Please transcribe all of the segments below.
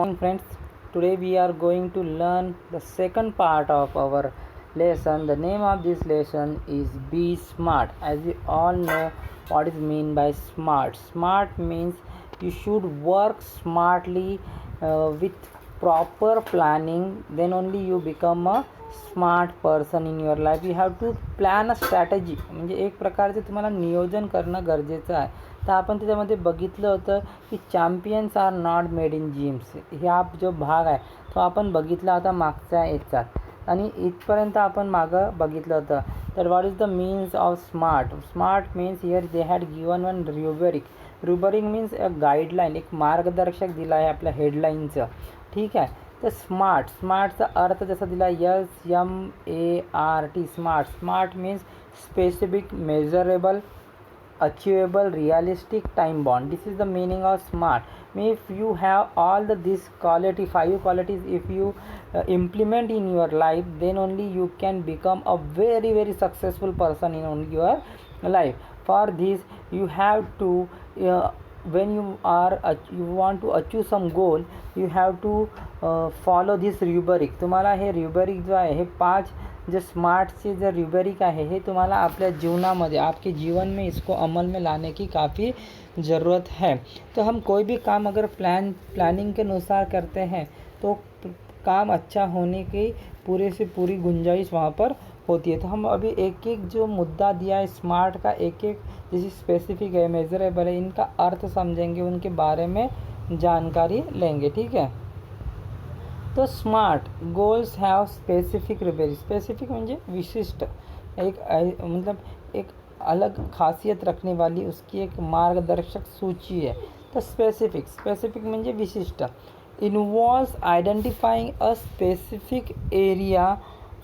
Morning friends, today we are going to learn the second part of our lesson. The name of this lesson is Be Smart. As we all know what is mean by smart. Smart means you should work smartly with proper planning, then only you become a smart person in your life. You have to plan a strategy, म्हणजे एक प्रकारचे तुम्हाला नियोजन करणं गरजेचं आहे. तर आपण त्याच्यामध्ये बघितलं होतं की champions are not made in gyms. ह्या जो भाग आहे तो आपण बघितला होता मागच्या याच्यात, आणि इथपर्यंत आपण मागं बघितलं होतं. तर what is the means of smart. Smart means here they had given one rubric. Rubric means a guideline, एक मार्गदर्शक दिला आहे आपल्या हेडलाईनचं. ठीक आहे. तर स्मार्टचा अर्थ जसा दिला SMART. Smart means specific, measurable, achievable, realistic, time bound. This is the meaning of smart. If you have all this quality, 5 qualities, if you implement in your life, then only you can become a very successful person in your life. For this you have to when you want to achieve some goal, you have to follow this rubric. तुम्हाला हे rubric जो आहे, हे 5 जो स्मार्टचे जो rubric आहे, हे तुम्हाला आपल्या जीवनामध्ये, आपके जीवन में इसको अमल में लाने की काफ़ी ज़रूरत है. तो हम कोई भी काम अगर प्लानिंग के अनुसार करते हैं तो काम अच्छा होने की पूरे से पूरी गुंजाइश वहाँ पर होती है. तो हम अभी एक एक जो मुद्दा दिया है स्मार्ट का, एक एक जैसे स्पेसिफिक है, मेजरेबल है, इनका अर्थ समझेंगे, उनके बारे में जानकारी लेंगे. ठीक है. तो smart goals have specific rubric. Specific म्हणजे विशिष्ट, एक मतलब एक अलग खासियत रखने वाली उसकी एक मार्गदर्शक सूची है. तो स्पेसिफिक म्हणजे विशिष्ट. Involves identifying a specific area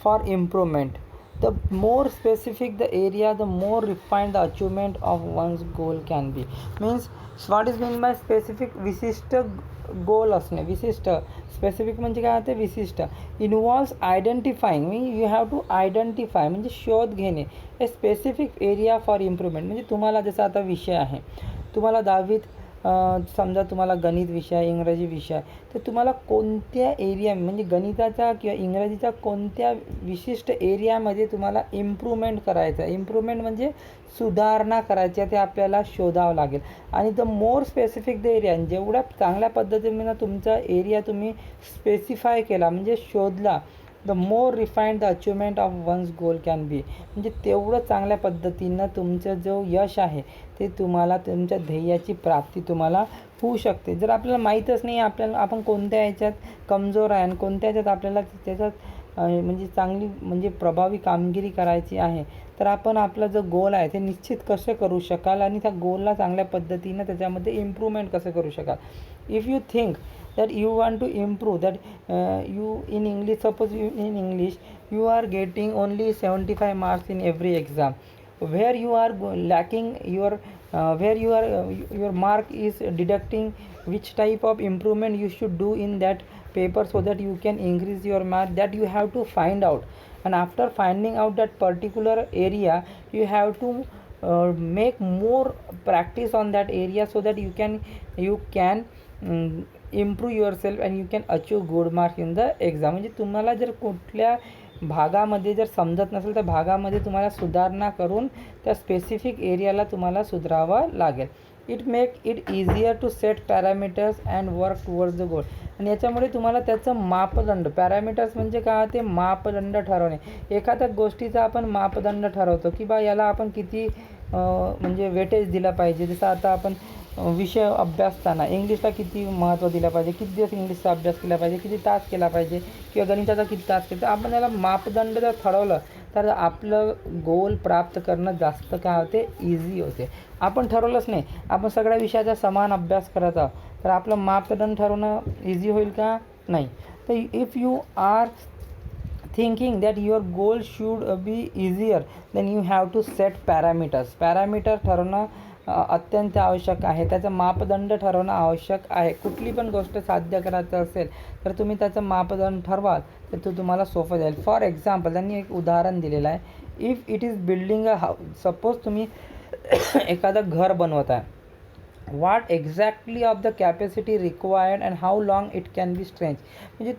for improvement. The more specific the area, the more refined the achievement of one's goal can be. Means what is meant by specific? विशिष्ट गोल असणे. विशिष्ट, स्पेसिफिक म्हणजे काय होते? विशिष्ट. इन्वॉल्व्स आयडेंटिफाईंग, मी you have to identify म्हणजे शोध घेणे. A specific area for improvement. म्हणजे तुम्हाला जसा आता विषय आहे, तुम्हाला 10वीत समजा तुम्हाला गणित विषय, इंग्रजी विषय, तर तुम्हाला कोणत्या एरिया म्हणजे गणिताचा किंवा इंग्रजीचा कोणत्या विशिष्ट एरियामध्ये तुम्हाला इम्प्रूव्हमेंट करायचं आहे. इम्प्रूव्हमेंट म्हणजे सुधारणा करायची आहे, ते आपल्याला शोधावं लागेल. आणि the more specific the area, जेवढ्या चांगल्या पद्धतीने तुमचा एरिया तुम्ही स्पेसिफाय केला म्हणजे शोधला, the more refined the achievement of one's goal can be. म्हणजे तेवढं चांगल्या पद्धतीनं तुमचं जो यश आहे ते तुम्हाला, तुमच्या ध्येयाची प्राप्ती तुम्हाला होऊ शकते. जर आपल्याला माहीतच नाही आपल्याला आपण कोणत्या ह्याच्यात कमजोर आहे आणि कोणत्या ह्याच्यात आपल्याला त्याच्यात म्हणजे चांगली म्हणजे प्रभावी कामगिरी करायची आहे, तर आपण आपला जो गोल आहे ते निश्चित कसे करू शकाल आणि त्या गोलला चांगल्या पद्धतीनं त्याच्यामध्ये इम्प्रूव्हमेंट कसं करू शकाल. If you think that you want to improve, that you in English, suppose you in English you are getting only 75 marks in every exam, where you are lacking your where you are your mark is deducting, which type of improvement you should do in that paper so that you can increase your mark, that you have to find out. And after finding out that particular area, you have to make more practice on that area so that you can improve your self and you can achieve good marks in the exam. म्हणजे तुम्हाला जर कुठल्या भागामध्ये जर समजत नसेल तर भागामध्ये तुम्हाला सुधारणा करून त्या स्पेसिफिक एरियाला तुम्हाला सुधारावं लागेल. It make it easier to set parameters and work towards the goal. आणि याच्यामुळे तुम्हाला त्याचं मापदंड, पॅरामीटर्स म्हणजे काय, ते मापदंड ठरवणे. एखाद्या गोष्टीचा आपण मापदंड ठरवतो की बा याला आपण किती म्हणजे वेटेज दिला पाहिजे. जसं आता आपण विषय अभ्यासताना इंग्लिशला किती महत्त्व दिलं पाहिजे, किती दिवस इंग्लिशचा अभ्यास केला पाहिजे, किती तास केला पाहिजे, किंवा गणिताचा किती तास केला, तर आपण याला मापदंड जर ठरवलं तर आपलं गोल प्राप्त करणं जास्त काय होते, इझी होते. आपण ठरवलंच नाही, आपण सगळ्या विषयाचा समान अभ्यास करत आहोत, तर आपलं मापदंड ठरवणं इझी होईल का? नाही. तर if you are thinking that your goal should be easier, then you have to set parameters. Parameter ठरवणं अत्यंत आवश्यक आहे. त्याचं मापदंड ठरवणं आवश्यक आहे. कुठली पण गोष्ट साध्य करायचं असेल तर तुम्ही त्याचं मापदंड ठरवाल तर तो तुम्हाला सोपं जाईल. फॉर एक्झाम्पल, त्यांनी एक उदाहरण दिलेलं आहे. If it is building a house, suppose तुम्ही एखादं घर बनवत आहे what exactly of the capacity required and how long it can be stretched. म्हणजे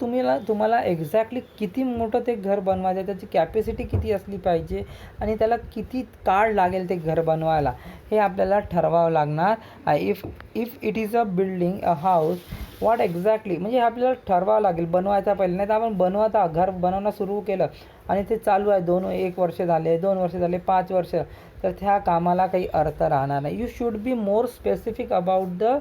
तुम्हाला एक्झॅक्टली किती मोठं ते घर बनवायचं आहे, त्याची कॅपॅसिटी किती असली पाहिजे आणि त्याला किती काळ लागेल ते घर बनवायला, हे आपल्याला ठरवावं लागणार आहे. If it is a building a house, what exactly म्हणजे आपल्याला ठरवावं लागेल बनवायचा पहिले. नाही तर आपण घर बनवणं सुरू केलं आणि ते चालू आहे, 1 वर्ष झाले, 2 वर्ष झाले, 5 वर्ष, तर त्या कामाला काही अर्थ राहणार नाही. You should be more specific about the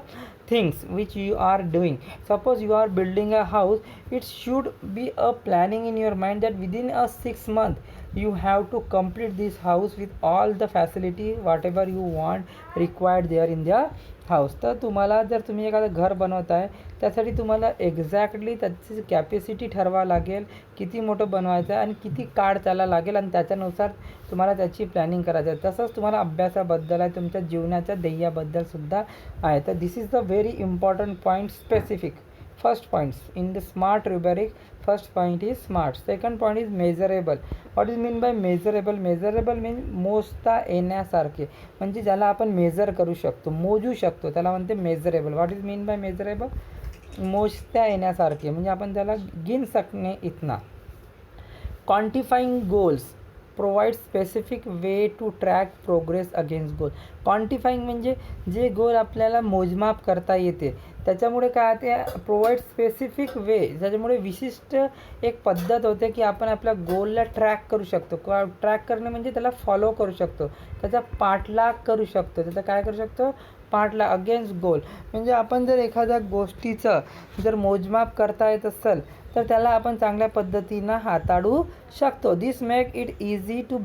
things which you are doing. Suppose you are building a house, it should be a planning in your mind that within a 6 months you have to complete this house with all the facility whatever you want required there in the house. तर तुम्ही एखादं घर बनवत आहे, त्यासाठी तुम्हाला exactly त्याची capacity ठरवावं लागेल, किती मोठं बनवायचं आहे आणि किती काळ त्याला लागेल, आणि त्याच्यानुसार तुम्हाला त्याची प्लॅनिंग करायचं आहे. तसंच तुम्हाला अभ्यासाबद्दल आहे, तुमच्या जीवनाच्या ध्येयाबद्दलसुद्धा आहे. तर this is the very important point, specific. First points in the SMART rubric, first point is SMART. Second point is measurable. What is mean by measurable? Measurable means मोजता येण्यासारखे, म्हणजे ज्याला आपण मेजर करू शकतो, मोजू शकतो, त्याला म्हणते measurable. What is mean by measurable? मोजता येण्यासारखे म्हणजे आपण त्याला गिन सकणे इतना. Quantifying goals provide specific way to track progress against goal. Quantifying म्हणजे जे गोल आपल्याला मोजमाप करता येते, त्याच्यामुळे काय ते प्रोवाइड स्पेसिफिक वे, ज्याच्यामुळे विशिष्ट एक पद्धत होते की आपण आपल्या गोलला ट्रॅक करू शकतो. ट्रॅक करणे म्हणजे त्याला फॉलो करू शकतो, त्याचा पाठलाग करू शकतो, त्याचा काय करू शकतो, पाठलाग अगेन्स्ट गोल. म्हणजे आपण जर एखाद्या गोष्टीचं जर मोजमाप करता येत असेल तर त्याला आपण चांगल्या पद्धतीनं हाताळू शकतो. This make it easy to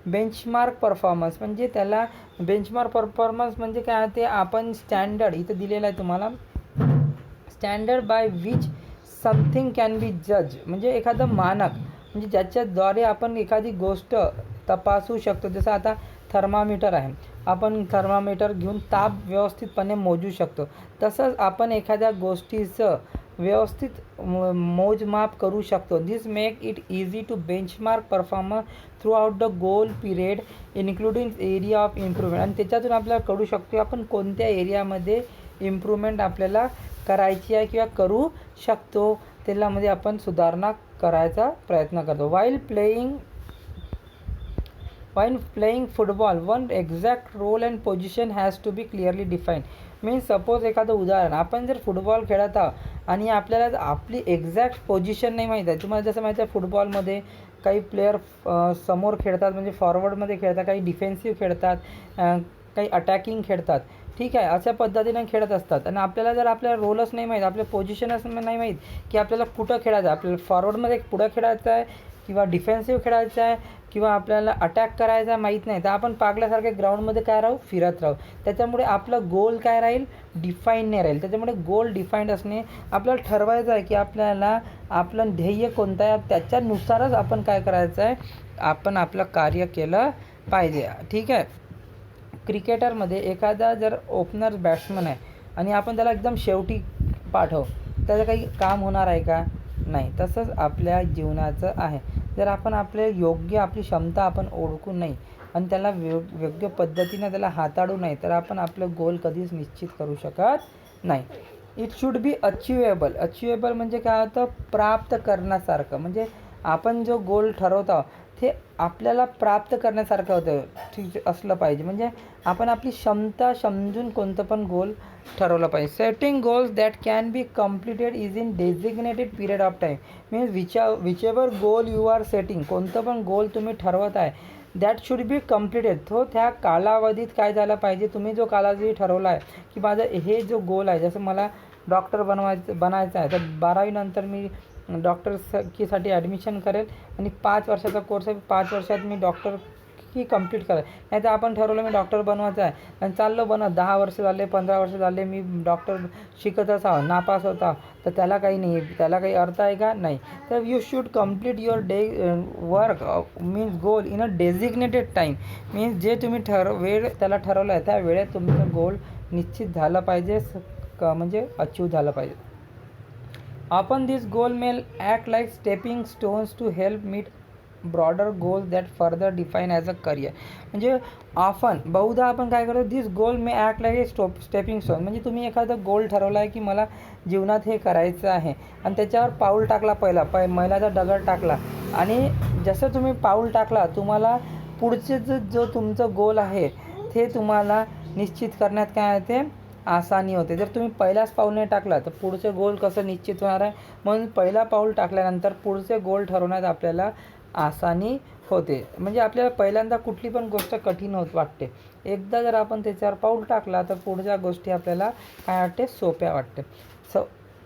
benchmark performance. म्हणजे त्याला बेंचमार्क परफॉर्मन्स म्हणजे काय ते आपण स्टँडर्ड इथं दिलेलं आहे तुम्हाला, standard by which something can be जज. म्हणजे एखादं मानक म्हणजे ज्याच्याद्वारे आपण एखादी गोष्ट तपासू शकतो. जसं आता थर्मामीटर आहे, आपण थर्मामीटर घेऊन ताप व्यवस्थितपणे मोजू शकतो. तसंच आपण एखाद्या गोष्टीचं व्यवस्थित मोजमाप करू शकतो. This make it easy to benchmark performance throughout the goal period including area of improvement. आणि त्याच्यातून आपल्याला कळू शकतो आपण कोणत्या एरियामध्ये इम्प्रूव्हमेंट आपल्याला करायची आहे किंवा करू शकतो, त्याच्यामध्ये आपण सुधारणा करायचा प्रयत्न करतो. While playing football, one exact role and position has to be clearly defined. Means suppose एखादं उदाहरण, आपण जर फुटबॉल खेळत आहोत आणि आपल्याला आपली एक्झॅक्ट पोझिशन नाही माहीत आहे. तुम्हाला जसं माहिती आहे फुटबॉलमध्ये काही प्लेयर समोर खेळतात म्हणजे फॉरवर्डमध्ये खेळतात, काही डिफेन्सिव्ह खेळतात, काही अटॅकिंग खेळतात. ठीक आहे, अशा पद्धतीनं खेळत असतात. आणि आपल्याला रोलच नाही माहीत, आपल्या पोझिशनच नाही माहीत की आपल्याला कुठं खेळायचं आहे. आपल्याला फॉरवर्डमध्ये पुढं खेळायचं आहे किंवा डिफेन्सिव्ह खेळायचं आहे किंवा आपल्याला अटॅक करायचा आहे माहीत नाही, तर आपण पागल्यासारखे ग्राउंडमध्ये काय राहू, फिरत राहू. त्याच्यामुळे आपलं गोल काय राहील, डिफाईन नाही राहील. त्याच्यामुळे गोल डिफाईंड असणे, आपल्याला ठरवायचं आहे की आपल्याला आपलं ध्येय कोणतं आहे, त्याच्यानुसारच आपण काय करायचं आहे, आपण आपलं कार्य केलं पाहिजे. ठीक आहे. क्रिकेटरमध्ये एखादा जर ओपनर बॅट्समन आहे आणि आपण त्याला एकदम शेवटी पाठवू, त्याचं काही काम होणार आहे का, नाही. तसंच आपल्या जीवनाचं आहे. जर आपण आपली क्षमता आपण ओळखू नाही आणि त्याला योग्य पद्धतीनं त्याला हाताळू नाही, तर आपण आपलं गोल कधीच निश्चित करू शकत नाही. इट शूड बी अचिवेबल म्हणजे काय होतं, प्राप्त करण्यासारखं. म्हणजे आपण जो गोल ठरवत आहोत ते आपल्याला प्राप्त करण्यासारखं होतं, ठीक असलं पाहिजे. म्हणजे आपण आपली क्षमता समजून कोणतं पण गोल ठरवलं पाहिजे. Setting goals that can be completed is in designated period of time. Means whichever goal you are setting, कोणतं पण गोल तुम्ही ठरवत आहे, दॅट शुड बी कम्प्लिटेड. तो त्या कालावधीत काय झालं पाहिजे, तुम्ही जो कालावधी ठरवला आहे की माझं हे जो गोल आहे, जसं मला डॉक्टर बनायचं आहे, तर 12वी नंतर मी डॉक्टरसाठी ॲडमिशन करेल आणि 5 वर्षाचा कोर्स आहे, 5 वर्षात मी डॉक्टर की कंप्लीट करेल. नाही तर आपण ठरवलं मी डॉक्टर बनवायचं आहे आणि चाललो बनत, 10 वर्ष झाले, 15 वर्ष झाले, मी डॉक्टर शिकतच आहो, नापास होता, तर त्याला काही नाही, त्याला काही अर्थ आहे का, नाही. तर you should complete your work means goal in a designated time. Means जे तुम्ही वेळ त्याला ठरवलं आहे त्या वेळेत तुमचं गोल निश्चित झालं पाहिजे, म्हणजे अचीव झालं पाहिजे. Often this goal may act like stepping stones to help meet broader goal that further define as a career. म्हणजे बहुधा आपण काय करतो, this goal may act like A stepping stone. म्हणजे तुम्ही एखादा गोल ठरवला आहे की मला जीवनात हे करायचं आहे आणि त्याच्यावर पाऊल टाकला, मैलाचा दगड टाकला आणि जसं तुम्ही पाऊल टाकला तुम्हाला पुढचे जो तुमचं गोल आहे ते तुम्हाला निश्चित करण्यात काय होते, आसानी होते. जर तुम्ही पहिलाच पाऊल नाही टाकला तर पुढचे गोल कसं निश्चित होणार आहे. म्हणून पहिला पाऊल टाकल्यानंतर पुढचे गोल ठरवण्यात आपल्याला आसानी होते. म्हणजे आपल्याला पहिल्यांदा कुठली पण गोष्ट कठीण वाटते, एकदा जर आपण त्याच्यावर पाऊल टाकला तर पुढच्या गोष्टी आपल्याला काय वाटते, सोप्या वाटते.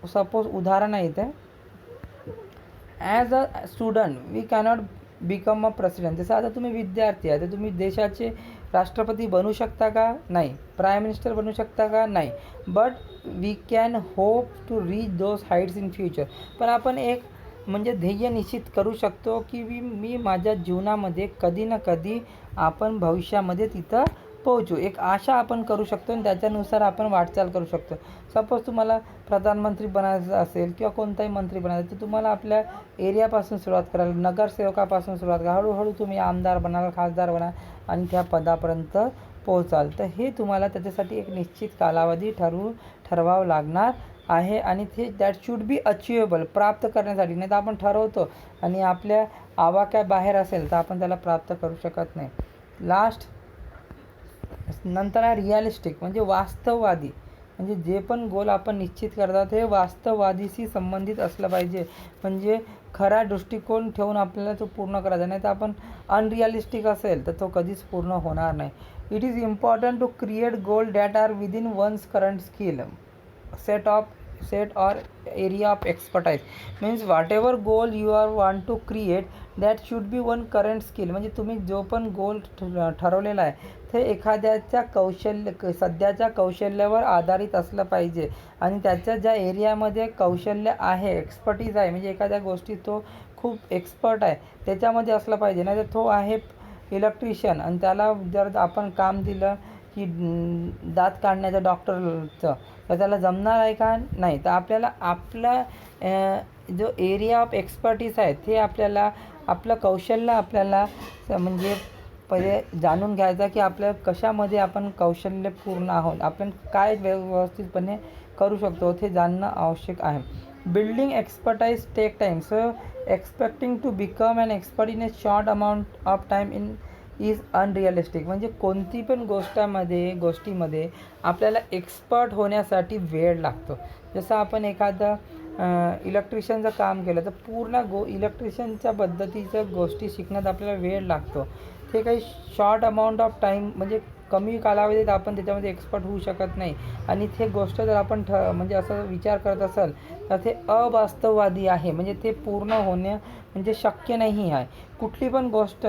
सपोज उदाहरण आहे इथे, as a student we cannot become a president. जसं आता तुम्ही विद्यार्थी आहे तर तुम्ही देशाचे राष्ट्रपती बनू शकता का, नाही. प्राईम मिनिस्टर बनू शकता का, नाही. But we can hope to reach those heights in future. पण आपण एक म्हणजे ध्येय निश्चित करू शकतो की मी माझ्या जीवनामध्ये कधी ना कधी आपण भविष्यामध्ये तिथं पोहोचू, एक आशा आपण करू शकतो आणि त्याच्यानुसार आपण वाटचाल करू शकतो. सपोज तुम्हाला प्रधानमंत्री बनायचं असेल किंवा कोणताही मंत्री बनायचं तर तुम्हाला आपल्या एरियापासून सुरुवात कराल, नगरसेवकापासून सुरुवात करा, हळूहळू तुम्ही आमदार बनाल, खासदार बनाल आणि त्या पदापर्यंत पोहोचाल. तर हे तुम्हाला त्याच्यासाठी एक निश्चित कालावधी ठरवावं लागणार आहे आणि ते दॅट शूड बी अचिवेबल, प्राप्त करण्यासाठी. नाही तर आपण ठरवतो आणि आपल्या आवाक्याबाहेर असेल तर आपण त्याला प्राप्त करू शकत नाही. नंतर आहे रिअलिस्टिक, म्हणजे वास्तववादी. म्हणजे जे पण गोल आपण निश्चित करतात हे वास्तववादीशी संबंधित असलं पाहिजे. म्हणजे खरा दृष्टिकोन ठेवून आपल्याला तो पूर्ण करायचा, नाही तर आपण अनरिअलिस्टिक असेल तर तो कधीच पूर्ण होणार नाही. It is important to create goal that are within one's current skill set or area of expertise. Means whatever goal you are want to create that should be one current skill. म्हणजे तुम्ही जो पण गोल ठरवलेला आहे ते एखाद्याच्या सध्याच्या कौशल्यावर आधारित असलं पाहिजे आणि त्याच्या ज्या एरियामध्ये कौशल्य आहे, एक्सपर्टीज आहे, म्हणजे एखाद्या गोष्टीत तो खूप एक्सपर्ट आहे त्याच्यामध्ये असलं पाहिजे. नाही तर तो आहे इलेक्ट्रिशियन आणि त्याला जर आपण काम दिलं की दात काढण्याचं डॉक्टरचं तर त्याला जमणार आहे का, नाही. तर आपल्याला आपला जो एरिया ऑफ एक्सपर्टीज आहे ते आपल्याला आपलं कौशल्य आपल्याला म्हणजे पहिले जाणून घ्यायचं की आपल्या कशामध्ये आपण कौशल्यपूर्ण आहोत, आपण काय व्यवस्थितपणे करू शकतो ते जाणणं आवश्यक आहे. Building expertise take time. So expecting to become an expert in a short amount of time is unrealistic. म्हणजे कोणती पण गोष्टीमध्ये आपल्याला एक्सपर्ट होण्यासाठी वेळ लागतो. जसं आपण एखादं इलेक्ट्रिशियनचं काम केलं तर पूर्ण इलेक्ट्रिशियनच्या पद्धतीच्या गोष्टी शिकण्यात आपल्याला वेळ लागतो. ते काही शॉर्ट अमाऊंट ऑफ टाईम म्हणजे कमी कालावधीत आपण त्याच्यामध्ये एक्सपर्ट होऊ शकत नाही. आणि ते गोष्ट जर आपण म्हणजे असं विचार करत असाल तर ते अवास्तववादी आहे. म्हणजे ते पूर्ण होणे म्हणजे शक्य नाही आहे. कुठली पण गोष्ट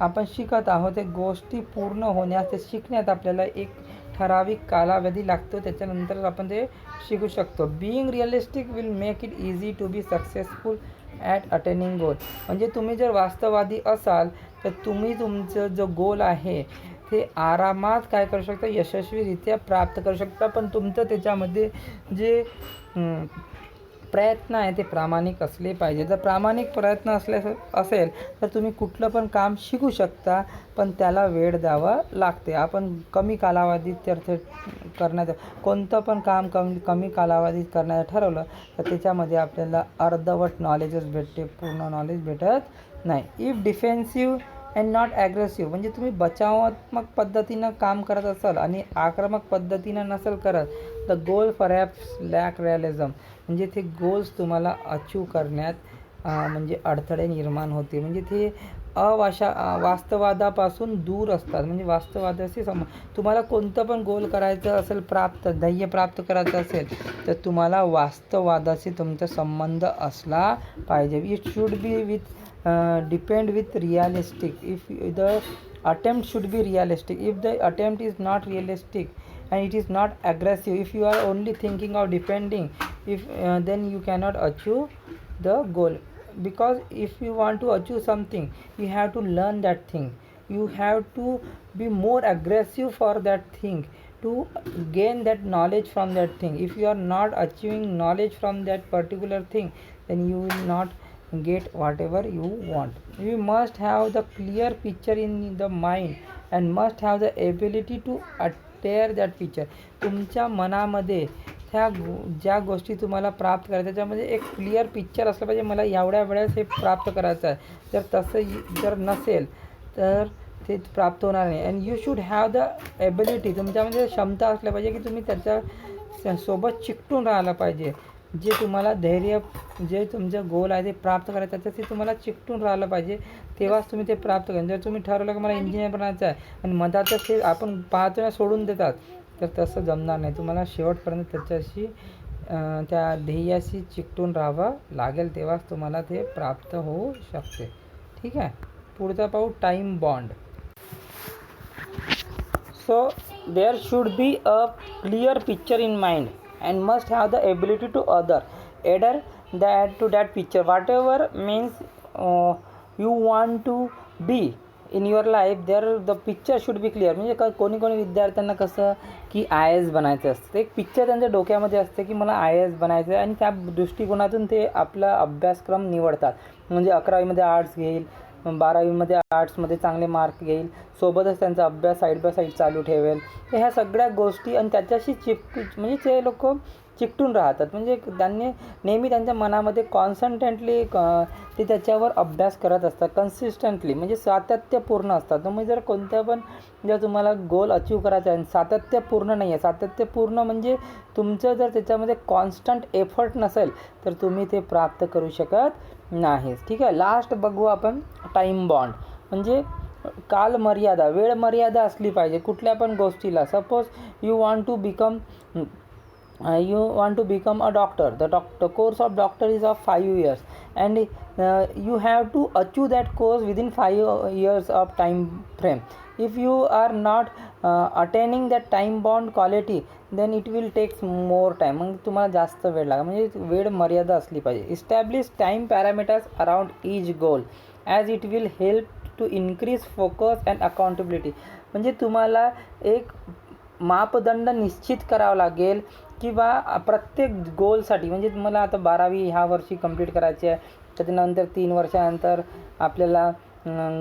आपण शिकत आहोत ते गोष्टी पूर्ण होण्यास, ते शिकण्यात आपल्याला एक ठराविक कालावधी लागतो, त्याच्यानंतर आपण ते शिकू शकतो. Being realistic will make it easy to be successful at attaining goal. म्हणजे तुम्ही जर वास्तववादी असाल तर तुम्ही तुमचं जो गोल आहे ते आरामात काय करू शकता, यशस्वीरित्या प्राप्त करू शकता. पण तुमचं त्याच्यामध्ये जे प्रयत्न आहे ते प्रामाणिक असले पाहिजे. जर प्रामाणिक प्रयत्न असेल तर तुम्ही कुठलं पण काम शिकू शकता, पण त्याला वेळ द्यावा लागते. आपण कमी कालावधीत तर ते कोणतं पण काम कमी कालावधीत करण्याचं ठरवलं तर त्याच्यामध्ये आपल्याला अर्धवट नॉलेजच भेटते, पूर्ण नॉलेज भेटत नाही. If defensive and not aggressive. म्हणजे तुम्ही बचावात्मक पद्धतीनं काम करत असाल आणि आक्रमक पद्धतीनं नसेल करत तर गोल परहॅप्स लॅक रिअलिझम. म्हणजे ते गोल्स तुम्हाला अचीव करण्यात म्हणजे अडथळे निर्माण होते. म्हणजे ते वास्तववादापासून दूर असतात. म्हणजे वास्तववादाशी तुम्हाला कोणतं पण गोल करायचं असेल, ध्येय प्राप्त करायचं असेल तर तुम्हाला वास्तववादाशी तुमचा संबंध असला पाहिजे. It should B depend with realistic. If the attempt should be realistic. If the attempt is not realistic and it is not aggressive, if you are only thinking of defending, then you cannot achieve the goal. Because if you want to achieve something you have to learn that thing, you have to be more aggressive for that thing to gain that knowledge from that thing. If you are not achieving knowledge from that particular thing then you will not get whatever you want. You must have the clear picture in the mind and must have the ability to adhere that picture. तुमच्या मनामध्ये ह्या ज्या गोष्टी तुम्हाला प्राप्त करायच्या त्याच्यामध्ये एक क्लिअर पिक्चर असलं पाहिजे, मला एवढ्या वेळेस हे प्राप्त करायचं आहे. जर तसं जर नसेल तर ते प्राप्त होणार नाही. And you should have the ability, तुमच्यामध्ये क्षमता असल्या पाहिजे की तुम्ही त्याच्या सोबत चिकटून राहायला पाहिजे. जे तुम्हाला धैर्य, जे तुमचं गोल आहे ते प्राप्त करायचं त्याच्याशी तुम्हाला चिकटून राहिलं पाहिजे, तेव्हाच तुम्ही ते प्राप्त करा. जर तुम्ही ठरवलं की मला इंजिनियर बनायचं आहे आणि मधातच ते आपण पाहतो सोडून देतात, तर तसं जमणार नाही. तुम्हाला शेवटपर्यंत त्याच्याशी त्या ध्येयाशी चिकटून राहावं लागेल, तेव्हाच तुम्हाला ते प्राप्त होऊ शकते. ठीक आहे, पुढचा पाहू time bound. So there should be a clear picture in mind and must have the ability to adhere that to that picture, whatever means you want to be in your life. there the picture should be clear. म्हणजे कोणी विद्यार्थ्यांना कसं की IAS बनायचं असतं, एक picture त्यांच्या डोक्यामध्ये असते की मला IAS बनायचं आहे आणि त्या दृष्टिकोनातून ते आपला अभ्यासक्रम निवडतात. म्हणजे 11वीमध्ये आर्ट्स घेईल, 12वीमध्ये आर्ट्समध्ये चांगले मार्क घेईल, सोबतच त्यांचा अभ्यास साईड बाय साईड चालू ठेवेल. तर ह्या सगळ्या गोष्टी आणि त्याच्याशी म्हणजे ते लोक चिकटून राहतात. म्हणजे त्यांनी नेहमी त्यांच्या मनामध्ये कॉन्सन्ट्रेटली ते त्याच्यावर अभ्यास करत असतात, कन्सिस्टंटली, म्हणजे सातत्यपूर्ण असतात. तुम्ही जर कोणत्या पण जर तुम्हाला गोल अचीव करायचा आहे, सातत्यपूर्ण नाही आहे, सातत्यपूर्ण म्हणजे तुमचं जर त्याच्यामध्ये कॉन्स्टंट एफर्ट नसेल तर तुम्ही ते प्राप्त करू शकत नाही. ठीक आहे, लास्ट बघू आपण टाईम बॉन्ड. म्हणजे कालमर्यादा, वेळ मर्यादा असली पाहिजे कुठल्या पण गोष्टीला. Suppose you want to become a doctor. The course of doctor is of 5 years and you have to achieve that course within 5 years of time frame. If you are not attaining that time bound quality then it will take more time. मग तुम्हाला जास्त वेळ लागेल. म्हणजे वेळ मर्यादा असली पाहिजे. Establish time parameters around each goal as it will help to increase focus and accountability. म्हणजे तुम्हाला एक मापदंड निश्चित करावा लागेल किंवा प्रत्येक गोलसाठी. म्हणजे तुम्हाला आता 12वी ह्या वर्षी कंप्लीट करायची आहे, त्याच्यानंतर 3 वर्षानंतर आपल्याला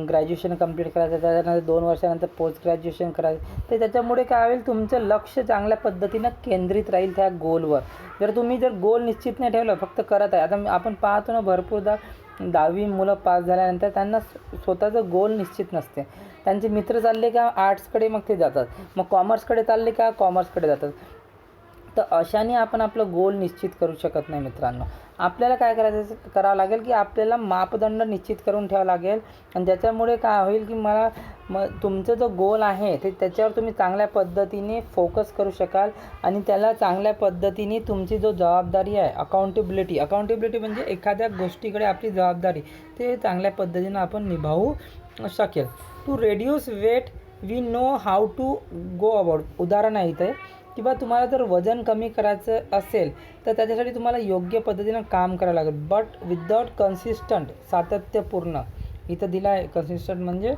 ग्रॅज्युएशन कंप्लीट करायचं आहे, त्याच्यानंतर 2 वर्षानंतर पोस्ट ग्रॅज्युएशन करायचं. तर त्याच्यामुळे काय होईल, तुमचं लक्ष चांगल्या पद्धतीनं केंद्रित राहील त्या गोलवर. जर तुम्ही गोल निश्चित नाही ठेवलं, फक्त करत आहे. आता आपण पाहतो ना भरपूरदा 10वी मुलं पास झाल्यानंतर त्यांना स्वतःचं गोल निश्चित नसते. त्यांचे मित्र चालले का आर्ट्सकडे मग ते जातात, मग कॉमर्सकडे चालले का कॉमर्सकडे जातात. तर अशाने आपण आपलं गोल निश्चित करू शकत नाही मित्रांनो. आपल्याला काय करावं लागेल की आपल्याला मापदंड निश्चित करून ठेवावं लागेल. आणि त्याच्यामुळे काय होईल की तुमचं जो गोल आहे ते त्याच्यावर तुम्ही चांगल्या पद्धतीने फोकस करू शकाल आणि त्याला चांगल्या पद्धतीने तुमची जो जबाबदारी आहे, अकाउंटेबिलिटी म्हणजे एखाद्या गोष्टीकडे आपली जबाबदारी, ते चांगल्या पद्धतीनं आपण निभावू शकेल. To reduce weight we know how to go about. उदाहरण आहे इथे, किंवा तुम्हाला जर वजन कमी करायचं असेल तर त्याच्यासाठी तुम्हाला योग्य पद्धतीनं काम करावं लागेल, बट विदाउट कन्सिस्टंट, सातत्यपूर्ण. इथं दिला आहे कन्सिस्टंट म्हणजे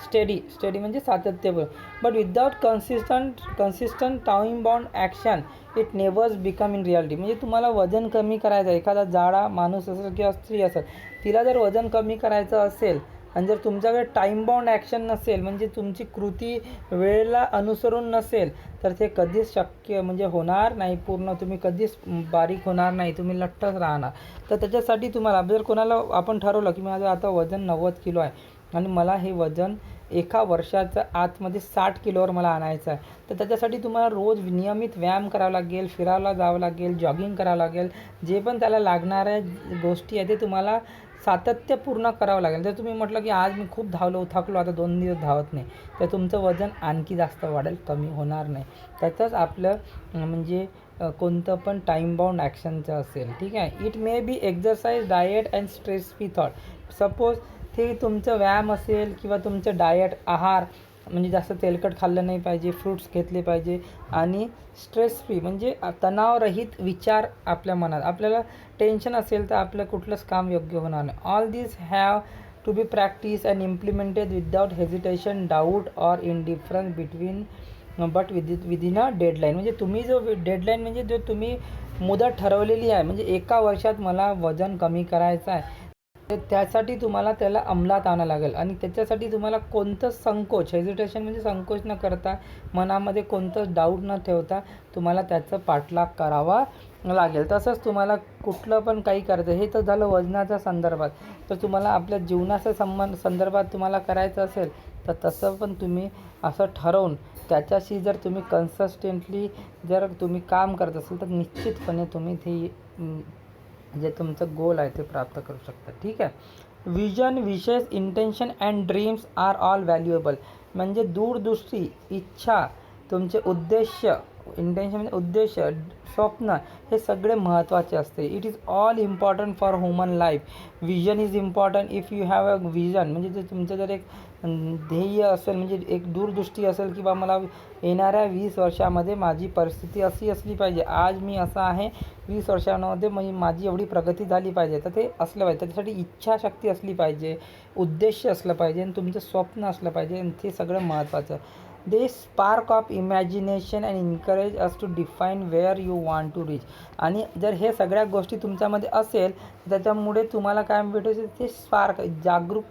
स्टेडी म्हणजे सातत्यपूर्ण. But without consistent time bound action it नेवर्स become in reality. म्हणजे तुम्हाला वजन कमी करायचं, एखादा जाडा माणूस असेल किंवा स्त्री असेल, तिला जर वजन कमी करायचं असेल आणि जर तुमच्याकडे टाईम बाउंड ॲक्शन नसेल, म्हणजे तुमची कृती वेळेला अनुसरून नसेल, तर ते कधीच शक्य म्हणजे होणार नाही. पूर्ण तुम्ही कधीच बारीक होणार नाही, तुम्ही लठ्ठच राहणार. तर त्याच्यासाठी तुम्हाला जर कोणाला आपण ठरवलं की माझं आता वजन 90 किलो आहे आणि मला हे वजन एका वर्षाच्या आतमध्ये 60 किलोवर मला आणायचं आहे, तर त्याच्यासाठी तुम्हाला रोज नियमित व्यायाम करावा लागेल, फिरायला जावं लागेल, जॉगिंग करावं लागेल. जे पण त्याला लागणाऱ्या गोष्टी आहेत ते तुम्हाला सातत्यपूर्ण करावं लागेल. जर तुम्ही म्हटलं की आज मी खूप थकलो, आता 2 दिवस धावत नाही, तर तुमचं वजन आणखी जास्त वाढेल, कमी होणार नाही. त्याचंच आपलं म्हणजे कोणतं पण टाईम बाउंड ॲक्शनचं असेल. ठीक आहे. It may be exercise, diet and stress free thought. Suppose ते तुमचं व्यायाम असेल किंवा तुमचं डाएट, आहार, म्हणजे जास्त तेलकट खाल्लं नाही पाहिजे, फ्रूट्स घेतले पाहिजे आणि स्ट्रेस फ्री म्हणजे तणावरहित विचार आपल्या मनात. आपल्याला टेन्शन असेल तर आपलं कुठलंच काम योग्य होणार नाही. All this have to be practice and implemented without hesitation, doubt or indifference between, but within a deadline. म्हणजे तुम्ही जो डेडलाईन म्हणजे जो तुम्ही मुदत ठरवलेली आहे, म्हणजे 1 वर्षात मला वजन कमी करायचं आहे, तर त्यासाठी तुम्हाला त्याला अंमलात आणावं लागेल. आणि त्याच्यासाठी तुम्हाला कोणतंच संकोच, हेजिटेशन म्हणजे संकोच न करता, मनामध्ये कोणतंच डाऊट न ठेवता तुम्हाला त्याचं पाठलाग करावा लागेल. तसंच तुम्हाला कुठलं पण काही करायचं, हे तर झालं वजनाच्या संदर्भात. तर तुम्हाला आपल्या जीवनाच्या संदर्भात तुम्हाला करायचं असेल तर तसं पण तुम्ही असं ठरवून त्याच्याशी जर तुम्ही कन्सिस्टंटली जर तुम्ही काम करत असाल तर निश्चितपणे तुम्ही ते जे तुमचं गोल आहे ते प्राप्त करू शकता. ठीक आहे. Vision, wishes, intention and dreams are all valuable. म्हणजे दूरदृष्टी, इच्छा, तुमचे उद्देश, इंटेन्शन म्हणजे उद्देश, स्वप्न, हे सगळे महत्त्वाचे असते. It is all important for human life. Vision is important. If you have a vision, म्हणजे जे तुमचं जर एक ध्येय असेल, म्हणजे एक दूरदृष्टी असेल की बा मला येणाऱ्या 20 वर्षामध्ये माझी परिस्थिती अशी असली पाहिजे, आज मी असा आहे, 20 वर्षांमध्ये माझी एवढी प्रगती झाली पाहिजे, तर ते असलं पाहिजे. त्याच्यासाठी इच्छाशक्ती असली पाहिजे, उद्देश असलं पाहिजे आणि तुमचं स्वप्न असलं पाहिजे, आणि ते सगळं महत्त्वाचं. They spark of imagination and encourage us to define where you want to reach. आणि जर हे सगळ्या गोष्टी तुमच्यामध्ये असेल, त्याच्यामुळे तुम्हाला काय भेटू, ते स्पार्क, जागरूक,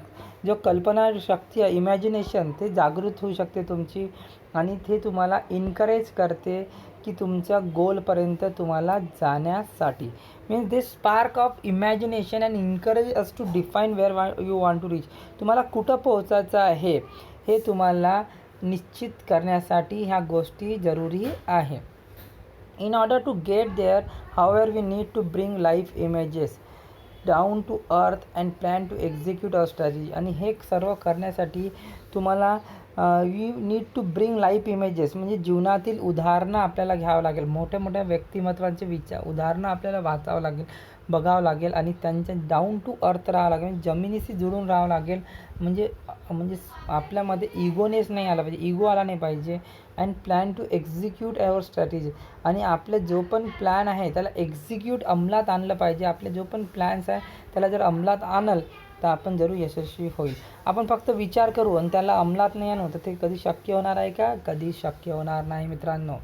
जो कल्पना शक्ती आहे, इमॅजिनेशन, ते जागृत होऊ शकते तुमची, आणि ते तुम्हाला इन्करेज करते की तुमच्या गोलपर्यंत तुम्हाला जाण्यासाठी. Means they spark of imagination and encourage us to define where you want to reach. तुम्हाला कुठं पोहोचायचं आहे हे तुम्हाला निश्चित करण्यासाठी ह्या गोष्टी जरुरी आहे. In order to get there, however we need to bring life images down to earth and plan to execute our strategy. आणि हे सर्व करण्यासाठी तुम्हाला you need to bring life images, म्हणजे जीवनातील उदाहरणं आपल्याला घ्यावं लागेल. मोठ्या मोठ्या व्यक्तिमत्वांचे उदाहरणं आपल्याला वाचावं लागेल, बघावं लागेल, आणि त्यांच्या डाऊन टू अर्थ राहावं लागेल, जमिनीशी जुळून राहावं लागेल. म्हणजे म्हणजे आपल्यामध्ये इगोनेस नाही आला पाहिजे, इगो आला नाही पाहिजे. And plan to execute our strategy. आणि आपले जो पण प्लॅन आहे त्याला एक्झिक्यूट, अंमलात आणलं पाहिजे. आपले जो पण प्लॅन्स आहे त्याला जर अंमलात आणल तर आपण जरूर यशस्वी होईल. आपण फक्त विचार करू आणि त्याला अंमलात नाही आणू तर ते कधी शक्य होणार आहे का? कधी शक्य होणार नाही मित्रांनो.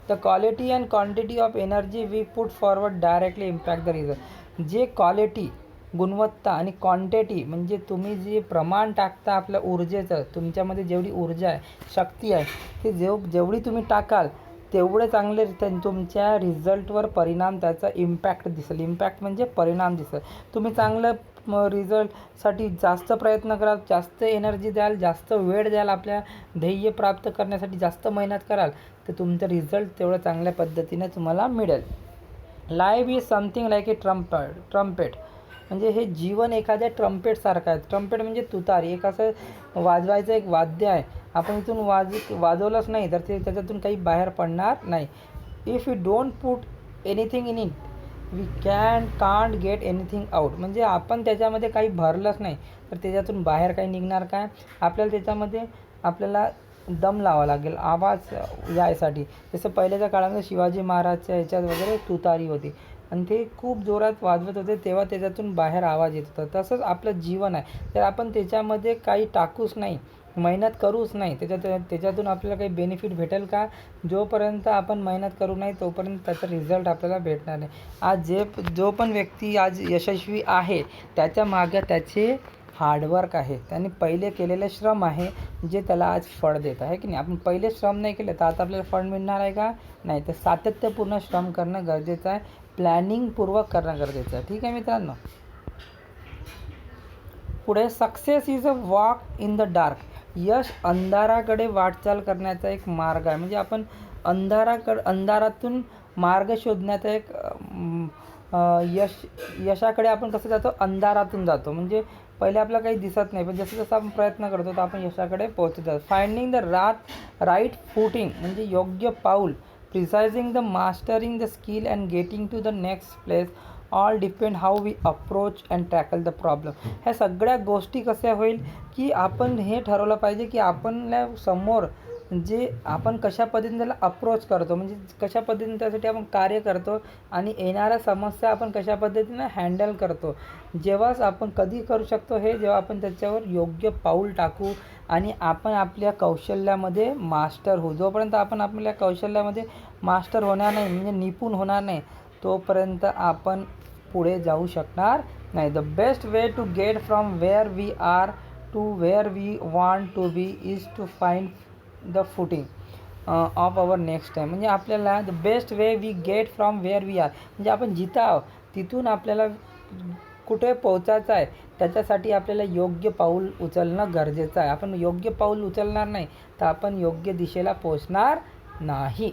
The quality and quantity of energy we put forward directly impact the result. जे क्वालिटी, गुणवत्ता, आणि क्वांटिटी म्हणजे तुम्ही जे प्रमाण टाकता आपल्या ऊर्जेचं, तुमच्यामध्ये जेवढी ऊर्जा आहे, शक्ती आहे, ते जेवढी तुम्ही टाकाल तेवढे चांगले तुमच्या रिझल्टवर परिणाम, त्याचा इम्पॅक्ट दिसेल. इम्पॅक्ट म्हणजे परिणाम दिसेल. तुम्ही चांगलं रिझल्टसाठी जास्त प्रयत्न कराल, जास्त एनर्जी द्याल, जास्त वेळ द्याल, आपल्या ध्येय प्राप्त करण्यासाठी जास्त मेहनत कराल, तर तुमचं रिझल्ट तेवढं चांगल्या पद्धतीने तुम्हाला मिळेल. Life is something like A trumpet. म्हणजे हे जीवन एखाद्या ट्रम्पेटसारखं आहे. ट्रम्पेट म्हणजे तुतारी, एक असं वाजवायचं एक वाद्य आहे. आपण इथून वाजवलंच नाही तर ते त्याच्यातून काही बाहेर पडणार नाही. If you don't put anything in it, we can't get anything out. म्हणजे आपण त्याच्यामध्ये काही भरलंच नाही तर त्याच्यातून बाहेर काही निघणार काय? आपल्याला त्याच्यामध्ये दम लावावा लागेल आवाज यायसाठी. जसं पहिल्याच्या काळामध्ये शिवाजी महाराजच्या ह्याच्यात वगैरे तुतारी होती आणि ते खूप जोरात वाजवत होते, तेव्हा त्याच्यातून बाहेर आवाज येत होता. तसंच आपलं जीवन आहे. तर आपण त्याच्यामध्ये काही टाकूच नाही, मेहनत करूच नाही, त्याच्यातून आपल्याला काही बेनिफिट भेटेल का? जोपर्यंत आपण मेहनत करू नाही तोपर्यंत त्याचा रिझल्ट आपल्याला भेटणार नाही. आज जो पण व्यक्ती आज यशस्वी आहे त्याच्या मागे त्याचे हार्डवर्क आहे, त्यांनी पहिले केलेले श्रम आहे जे त्याला आज फळ देत आहे की नाही. आपण पहिले श्रम नाही केले तर आता आपल्याला फळ मिळणार आहे का? नाही. तर सातत्यपूर्ण श्रम करणं गरजेचं आहे, प्लॅनिंगपूर्वक करणं गरजेचं आहे. ठीक आहे मित्रांनो. पुढे, success is a walk in the dark. यश अंधाराकडे वाटचाल करण्याचा एक मार्ग आहे. म्हणजे आपण अंधारातून मार्ग शोधण्याचा एक यशाकडे आपण कसं जातो? अंधारातून जातो. म्हणजे पहिले आपल्याला काही दिसत नाही, पण जसं जसं आपण प्रयत्न करतो तर आपण यशाकडे पोहोचत जातो. फाइंडिंग द राईट फुटिंग म्हणजे योग्य पाऊल, precising the mastering the skill and getting to the next place, all depend how we approach and tackle the problem. ह्या सगळ्या गोष्टी कशा होईल की आपण हे ठरवलं पाहिजे की आपल्या समोर जे आपण कशा पद्धतीने त्याला अप्रोच करतो, म्हणजे कशा पद्धतीने त्यासाठी आपण कार्य करतो आणि येणाऱ्या समस्या आपण कशा पद्धतीने हँडल करतो. जेव्हाच आपण कधी करू शकतो हे, जेव्हा आपण त्याच्यावर योग्य पाऊल टाकू आणि आपण आपल्या कौशल्यामध्ये मास्टर होऊ. जोपर्यंत आपण आपल्या कौशल्यामध्ये मास्टर होणार नाही, म्हणजे निपुण होणार नाही, तोपर्यंत आपण पुढे जाऊ शकणार नाही. The best way to get from where we are to where we want to be is to find the footing of our next time. म्हणजे आपल्याला the best way we get from where we are, म्हणजे आपण जिथं आहोत तिथून आपल्याला कुठे पोचायचं आहे त्याच्यासाठी आपल्याला योग्य पाऊल उचलणं गरजेचं आहे. आपण योग्य पाऊल उचलणार नाही तर आपण योग्य दिशेला पोचणार नाही.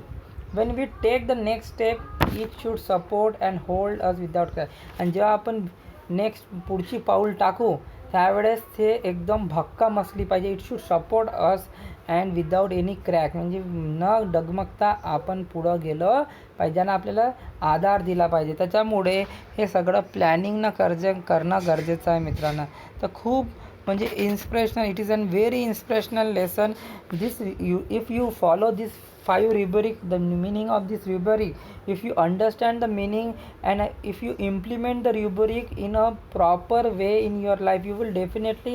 When we take the next step it should support and hold us without crack. आणि जेव्हा आपण नेक्स्ट पुढची पाऊल टाकू त्यावेळेस ते एकदम भक्कम असली पाहिजे. It should support us and without any crack, म्हणजे न डगमगता आपण पुढं गेलं पाहिजे आणि आपल्याला आधार दिला पाहिजे. त्याच्यामुळे हे सगळं प्लॅनिंगनं करणं गरजेचं आहे मित्रांनो. तर खूप म्हणजे inspirational, it is an very inspirational lesson. This if you follow this 5 rubric, the meaning of this rubric, if you understand the meaning and if you implement the rubric in a proper way in your life, you will definitely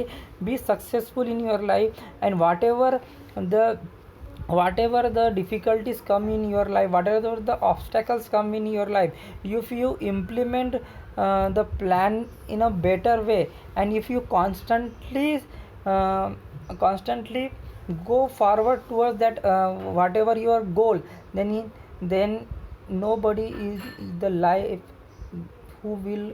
be successful in your life. And whatever the difficulties come in your life, whatever the obstacles come in your life, if you implement the plan in a better way, and if you constantly go forward towards that whatever your goal, then nobody is the life who will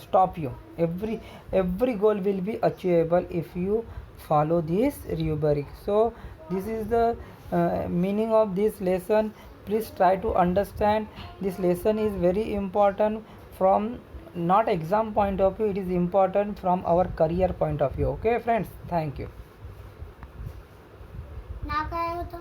stop you. Every goal will be achievable if you follow this rubric. So this is the meaning of this lesson. Please try to understand. This lesson is very important from not exam point of view, it is important from our career point of view. Okay friends, thank you. नाव काय होतं?